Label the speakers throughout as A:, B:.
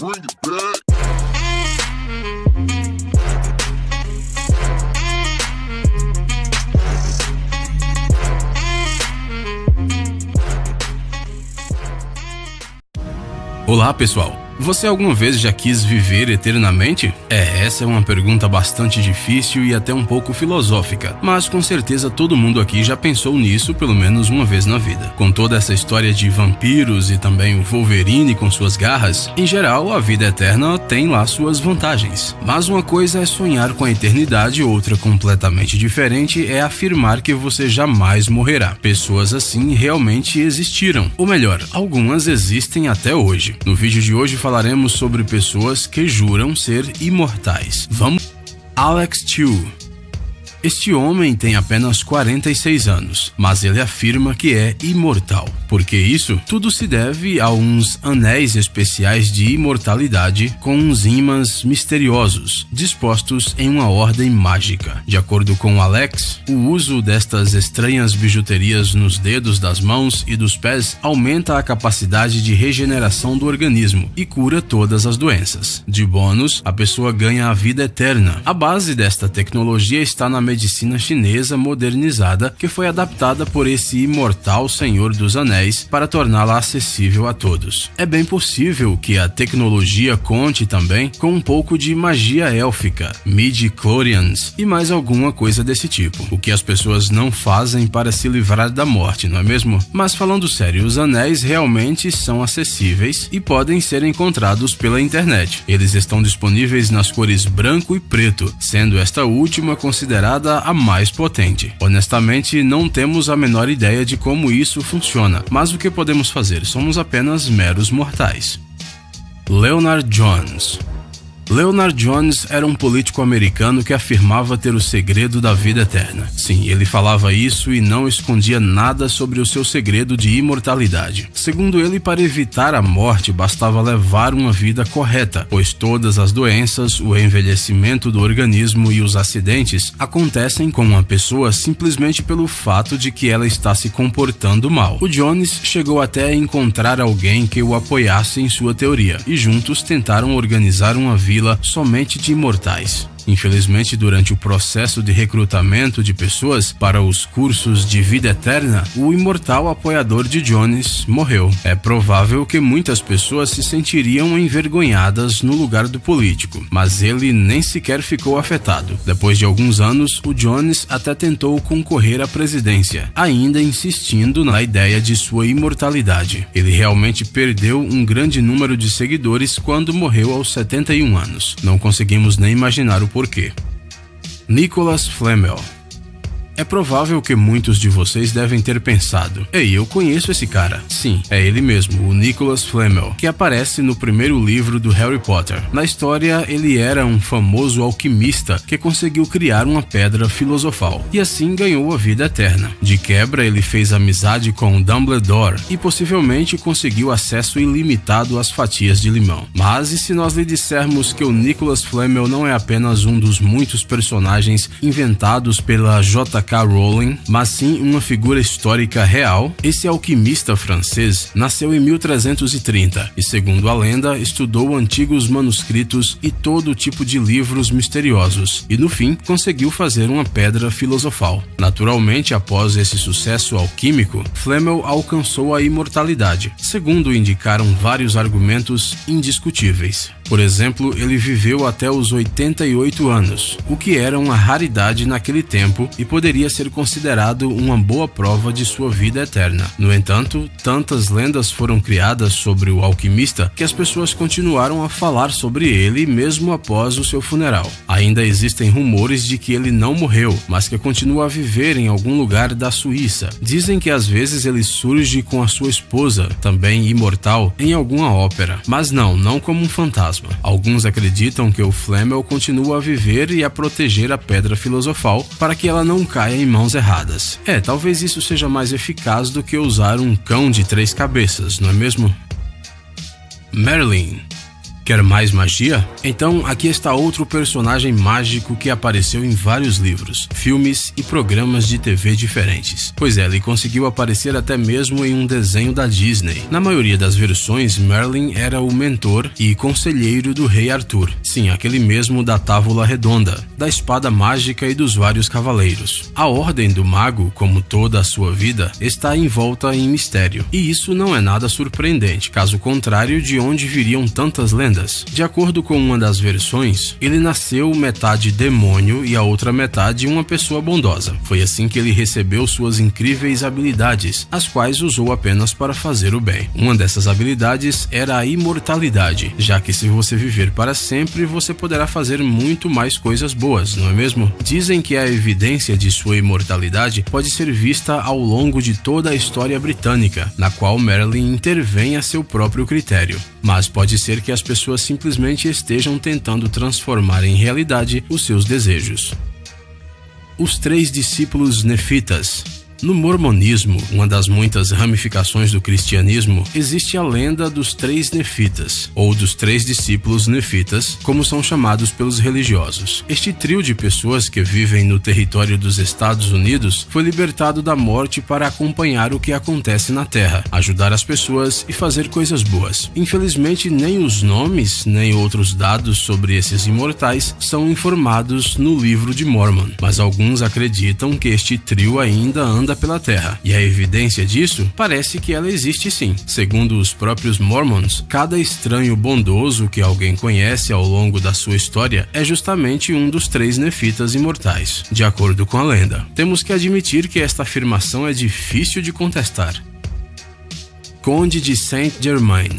A: Bring it back.
B: Olá, pessoal! Você alguma vez já quis viver eternamente? Essa é uma pergunta bastante difícil e até um pouco filosófica, mas com certeza todo mundo aqui já pensou nisso pelo menos uma vez na vida. Com toda essa história de vampiros e também o Wolverine com suas garras, em geral a vida eterna tem lá suas vantagens. Mas uma coisa é sonhar com a eternidade, outra completamente diferente é afirmar que você jamais morrerá. Pessoas assim realmente existiram, ou melhor, algumas existem até hoje. No vídeo de hoje falaremos sobre pessoas que juram ser imortais. Vamos... Alex Tew. Este homem tem apenas 46 anos, mas ele afirma que é imortal. Por que isso? Tudo se deve a uns anéis especiais de imortalidade com uns ímãs misteriosos, dispostos em uma ordem mágica. De acordo com Alex, o uso destas estranhas bijuterias nos dedos das mãos e dos pés aumenta a capacidade de regeneração do organismo e cura todas as doenças. De bônus, a pessoa ganha a vida eterna. A base desta tecnologia está na medicina chinesa modernizada, que foi adaptada por esse imortal Senhor dos Anéis para torná-la acessível a todos. É bem possível que a tecnologia conte também com um pouco de magia élfica, midi-chlorians e mais alguma coisa desse tipo, o que as pessoas não fazem para se livrar da morte, não é mesmo? Mas falando sério, os anéis realmente são acessíveis e podem ser encontrados pela internet. Eles estão disponíveis nas cores branco e preto, sendo esta última considerada a mais potente. Honestamente, não temos a menor ideia de como isso funciona, mas o que podemos fazer? Somos apenas meros mortais. Leonard Jones. Leonard Jones era um político americano que afirmava ter o segredo da vida eterna. Sim, ele falava isso e não escondia nada sobre o seu segredo de imortalidade. Segundo ele, para evitar a morte, bastava levar uma vida correta, pois todas as doenças, o envelhecimento do organismo e os acidentes acontecem com uma pessoa simplesmente pelo fato de que ela está se comportando mal. O Jones chegou até a encontrar alguém que o apoiasse em sua teoria, e juntos tentaram organizar uma vila somente de imortais. Infelizmente, durante o processo de recrutamento de pessoas para os cursos de vida eterna, o imortal apoiador de Jones morreu. É provável que muitas pessoas se sentiriam envergonhadas no lugar do político, mas ele nem sequer ficou afetado. Depois de alguns anos, o Jones até tentou concorrer à presidência, ainda insistindo na ideia de sua imortalidade. Ele realmente perdeu um grande número de seguidores quando morreu aos 71 anos. Não conseguimos nem imaginar o porquê. Nicholas Flamel. É provável que muitos de vocês devem ter pensado: ei, eu conheço esse cara. Sim, é ele mesmo, o Nicholas Flamel, que aparece no primeiro livro do Harry Potter. Na história, ele era um famoso alquimista que conseguiu criar uma pedra filosofal, e assim ganhou a vida eterna. De quebra, ele fez amizade com Dumbledore e possivelmente conseguiu acesso ilimitado às fatias de limão. Mas e se nós lhe dissermos que o Nicholas Flamel não é apenas um dos muitos personagens inventados pela J.K. Rowling, mas sim uma figura histórica real? Esse alquimista francês nasceu em 1330 e, segundo a lenda, estudou antigos manuscritos e todo tipo de livros misteriosos e, no fim, conseguiu fazer uma pedra filosofal. Naturalmente, após esse sucesso alquímico, Flamel alcançou a imortalidade, segundo indicaram vários argumentos indiscutíveis. Por exemplo, ele viveu até os 88 anos, o que era uma raridade naquele tempo e poderia ser considerado uma boa prova de sua vida eterna. No entanto, tantas lendas foram criadas sobre o alquimista que as pessoas continuaram a falar sobre ele mesmo após o seu funeral. Ainda existem rumores de que ele não morreu, mas que continua a viver em algum lugar da Suíça. Dizem que às vezes ele surge com a sua esposa, também imortal, em alguma ópera, mas não como um fantasma. Alguns acreditam que o Flamel continua a viver e a proteger a pedra filosofal para que ela não caia em mãos erradas. Talvez isso seja mais eficaz do que usar um cão de 3 cabeças, não é mesmo? Marilyn. Quer mais magia? Então aqui está outro personagem mágico que apareceu em vários livros, filmes e programas de TV diferentes. Pois é, ele conseguiu aparecer até mesmo em um desenho da Disney. Na maioria das versões, Merlin era o mentor e conselheiro do rei Arthur. Sim, aquele mesmo da Távola Redonda, da espada mágica e dos vários cavaleiros. A Ordem do Mago, como toda a sua vida, está envolta em mistério. E isso não é nada surpreendente, caso contrário de onde viriam tantas lendas. De acordo com uma das versões, ele nasceu metade demônio e a outra metade uma pessoa bondosa. Foi assim que ele recebeu suas incríveis habilidades, as quais usou apenas para fazer o bem. Uma dessas habilidades era a imortalidade, já que se você viver para sempre, você poderá fazer muito mais coisas boas, não é mesmo? Dizem que a evidência de sua imortalidade pode ser vista ao longo de toda a história britânica, na qual Merlin intervém a seu próprio critério. Mas pode ser que as pessoas simplesmente estejam tentando transformar em realidade os seus desejos. Os 3 discípulos nefitas. No mormonismo, uma das muitas ramificações do cristianismo, existe a lenda dos 3 nefitas, ou dos 3 discípulos nefitas, como são chamados pelos religiosos. Este trio de pessoas que vivem no território dos Estados Unidos foi libertado da morte para acompanhar o que acontece na Terra, ajudar as pessoas e fazer coisas boas. Infelizmente, nem os nomes, nem outros dados sobre esses imortais são informados no livro de Mormon, mas alguns acreditam que este trio ainda anda pela Terra, e a evidência disso parece que ela existe sim. Segundo os próprios Mormons, cada estranho bondoso que alguém conhece ao longo da sua história é justamente um dos 3 nefitas imortais, de acordo com a lenda. Temos que admitir que esta afirmação é difícil de contestar. Conde de Saint-Germain.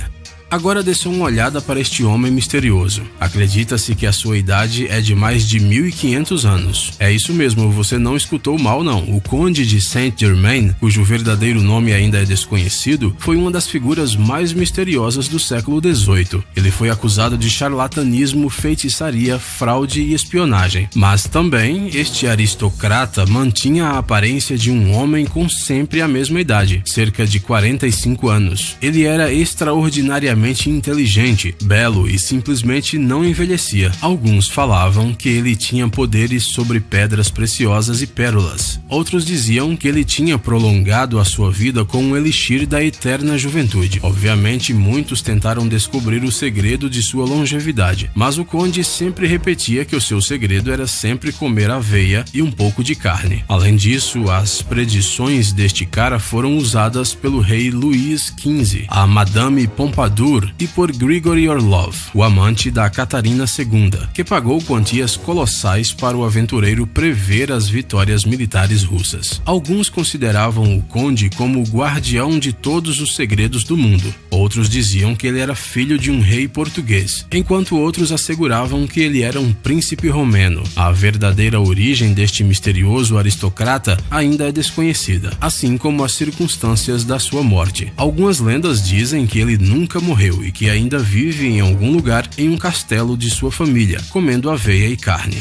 B: Agora dê só uma olhada para este homem misterioso. Acredita-se que a sua idade é de mais de 1500 anos. É isso mesmo, você não escutou mal não. O Conde de Saint-Germain, cujo verdadeiro nome ainda é desconhecido, foi uma das figuras mais misteriosas do século XVIII. Ele foi acusado de charlatanismo, feitiçaria, fraude e espionagem. Mas também, este aristocrata mantinha a aparência de um homem com sempre a mesma idade, cerca de 45 anos. Ele era extraordinariamente inteligente, belo e simplesmente não envelhecia. Alguns falavam que ele tinha poderes sobre pedras preciosas e pérolas. Outros diziam que ele tinha prolongado a sua vida com um elixir da eterna juventude. Obviamente, muitos tentaram descobrir o segredo de sua longevidade, mas o conde sempre repetia que o seu segredo era sempre comer aveia e um pouco de carne. Além disso, as predições deste cara foram usadas pelo rei Luís XV, a Madame Pompadour e por Grigory Orlov, o amante da Catarina II, que pagou quantias colossais para o aventureiro prever as vitórias militares russas. Alguns consideravam o conde como o guardião de todos os segredos do mundo. Outros diziam que ele era filho de um rei português, enquanto outros asseguravam que ele era um príncipe romeno. A verdadeira origem deste misterioso aristocrata ainda é desconhecida, assim como as circunstâncias da sua morte. Algumas lendas dizem que ele nunca morreu e que ainda vive em algum lugar em um castelo de sua família, comendo aveia e carne.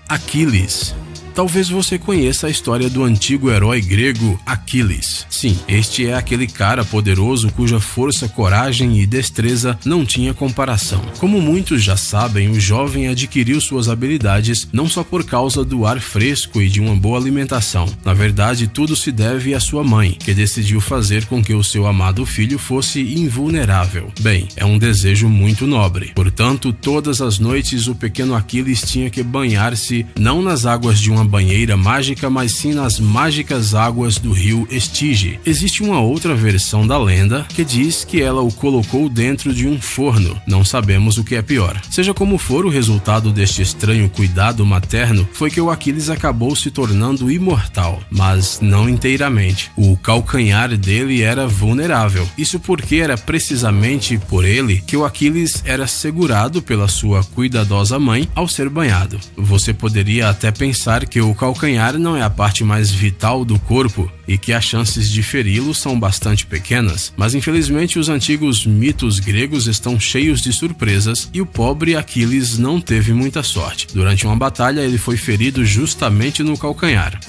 B: Aquiles. Talvez você conheça a história do antigo herói grego Aquiles. Sim, este é aquele cara poderoso cuja força, coragem e destreza não tinha comparação. Como muitos já sabem, o jovem adquiriu suas habilidades não só por causa do ar fresco e de uma boa alimentação. Na verdade, tudo se deve à sua mãe, que decidiu fazer com que o seu amado filho fosse invulnerável. Bem, é um desejo muito nobre. Portanto, todas as noites o pequeno Aquiles tinha que banhar-se não nas águas de uma banheira mágica, mas sim nas mágicas águas do rio Estige. Existe uma outra versão da lenda que diz que ela o colocou dentro de um forno. Não sabemos o que é pior. Seja como for, o resultado deste estranho cuidado materno foi que o Aquiles acabou se tornando imortal, mas não inteiramente. O calcanhar dele era vulnerável. Isso porque era precisamente por ele que o Aquiles era segurado pela sua cuidadosa mãe ao ser banhado. Você poderia até pensar que o calcanhar não é a parte mais vital do corpo e que as chances de feri-lo são bastante pequenas, mas infelizmente os antigos mitos gregos estão cheios de surpresas e o pobre Aquiles não teve muita sorte. Durante uma batalha ele foi ferido justamente no calcanhar.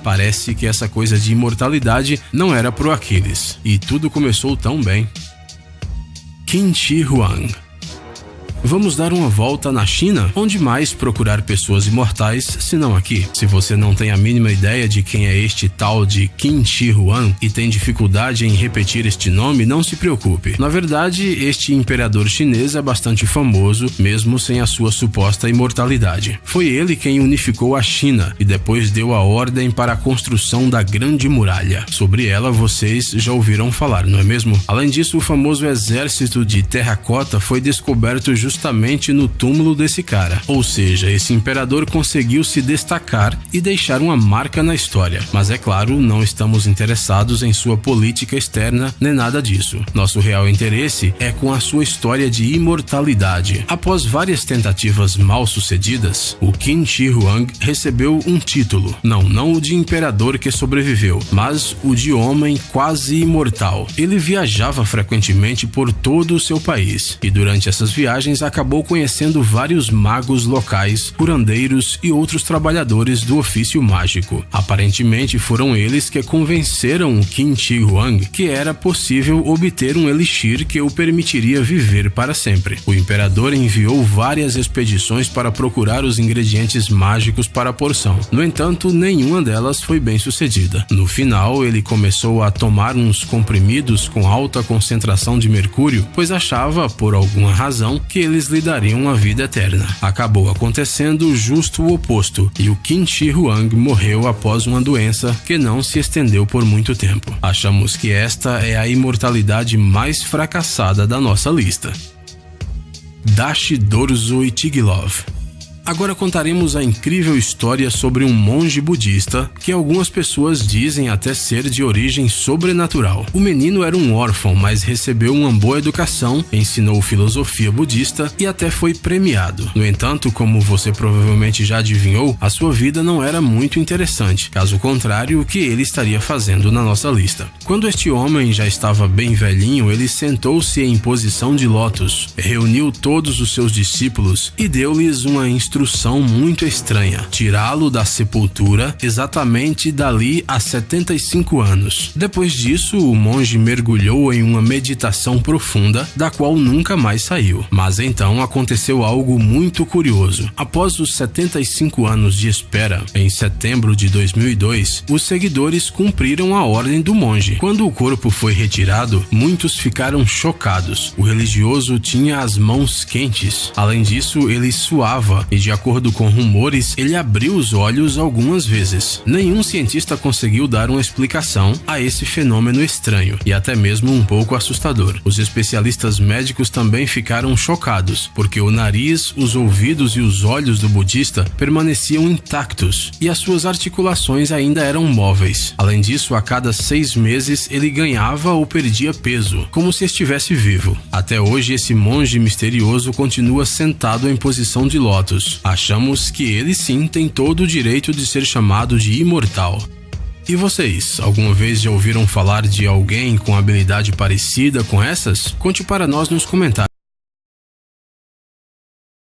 B: Parece que essa coisa de imortalidade não era pro Aquiles, e tudo começou tão bem. Qin Shi Huang. Vamos dar uma volta na China? Onde mais procurar pessoas imortais, se não aqui? Se você não tem a mínima ideia de quem é este tal de Qin Shi Huang e tem dificuldade em repetir este nome, não se preocupe. Na verdade, este imperador chinês é bastante famoso, mesmo sem a sua suposta imortalidade. Foi ele quem unificou a China e depois deu a ordem para a construção da Grande Muralha. Sobre ela vocês já ouviram falar, não é mesmo? Além disso, o famoso exército de terracota foi descoberto justamente no túmulo desse cara. Ou seja, esse imperador conseguiu se destacar e deixar uma marca na história. Mas é claro, não estamos interessados em sua política externa nem nada disso. Nosso real interesse é com a sua história de imortalidade. Após várias tentativas mal sucedidas, o Qin Shi Huang recebeu um título. Não o de imperador que sobreviveu, mas o de homem quase imortal. Ele viajava frequentemente por todo o seu país e durante essas viagens acabou conhecendo vários magos locais, curandeiros e outros trabalhadores do ofício mágico. Aparentemente foram eles que convenceram o Qin Shi Huang que era possível obter um elixir que o permitiria viver para sempre. O imperador enviou várias expedições para procurar os ingredientes mágicos para a porção. No entanto, nenhuma delas foi bem sucedida. No final, ele começou a tomar uns comprimidos com alta concentração de mercúrio, pois achava, por alguma razão, que eles lhe dariam a vida eterna. Acabou acontecendo justo o oposto, e o Qin Shi Huang morreu após uma doença que não se estendeu por muito tempo. Achamos que esta é a imortalidade mais fracassada da nossa lista. Dashi Dorzo Ichigilov. Agora contaremos a incrível história sobre um monge budista que algumas pessoas dizem até ser de origem sobrenatural. O menino era um órfão, mas recebeu uma boa educação, ensinou filosofia budista e até foi premiado. No entanto, como você provavelmente já adivinhou, a sua vida não era muito interessante, caso contrário, o que ele estaria fazendo na nossa lista. Quando este homem já estava bem velhinho, ele sentou-se em posição de lótus, reuniu todos os seus discípulos e deu-lhes uma instrução muito estranha: tirá-lo da sepultura exatamente dali a 75 anos. Depois disso, o monge mergulhou em uma meditação profunda, da qual nunca mais saiu. Mas então aconteceu algo muito curioso. Após os 75 anos de espera, em setembro de 2002, os seguidores cumpriram a ordem do monge. Quando o corpo foi retirado, muitos ficaram chocados. O religioso tinha as mãos quentes. Além disso, ele suava e, de acordo com rumores, ele abriu os olhos algumas vezes. Nenhum cientista conseguiu dar uma explicação a esse fenômeno estranho e até mesmo um pouco assustador. Os especialistas médicos também ficaram chocados, porque o nariz, os ouvidos e os olhos do budista permaneciam intactos e as suas articulações ainda eram móveis. Além disso, a cada 6 meses ele ganhava ou perdia peso, como se estivesse vivo. Até hoje, esse monge misterioso continua sentado em posição de lótus. Achamos que ele sim tem todo o direito de ser chamado de imortal. E vocês, alguma vez já ouviram falar de alguém com habilidade parecida com essas? Conte para nós nos comentários.